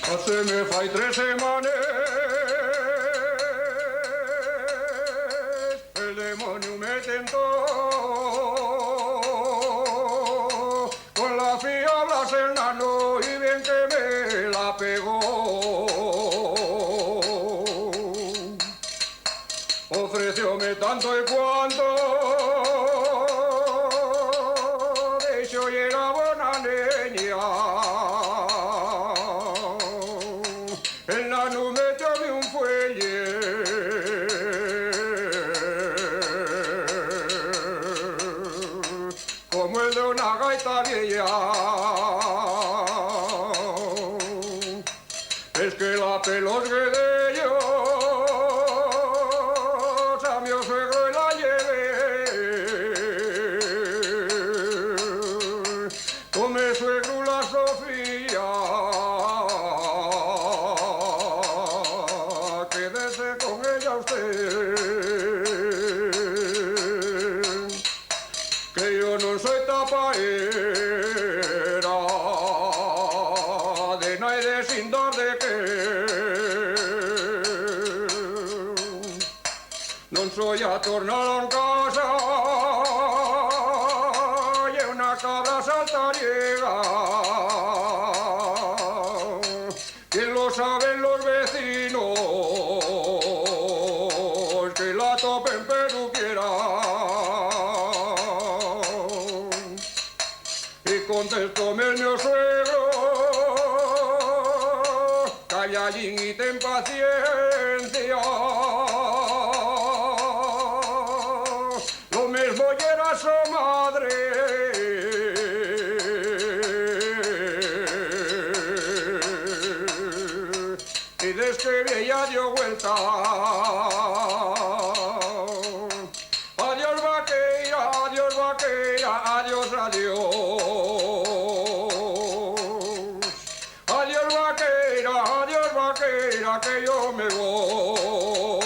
Se me fai 3 semanas, el demonio me tentó, con la fiabla Sernano y bien que me la pegó. Ofrecióme tanto y cuanto, de hecho y era buena niña. El nano me echó un fuelle, como el de una gaita vieja. Es que la pelos que de ellos a mi suegro la llevé. Con mi suegro la Sofía, quédese con ella usted, que yo no soy tapaera de nadie sin dar de qué. Non soy a tornar en casa y una cabra saltariega. ¿Quién lo saben los vecinos? Que la topen peluquera. Y contestóme el mío suegro, calla allí y ten paciencia. Lo mismo era su madre. Y desde que ella dio vuelta. Adiós vaquera, adiós vaquera, adiós, adiós. Adiós vaquera, que yo me voy.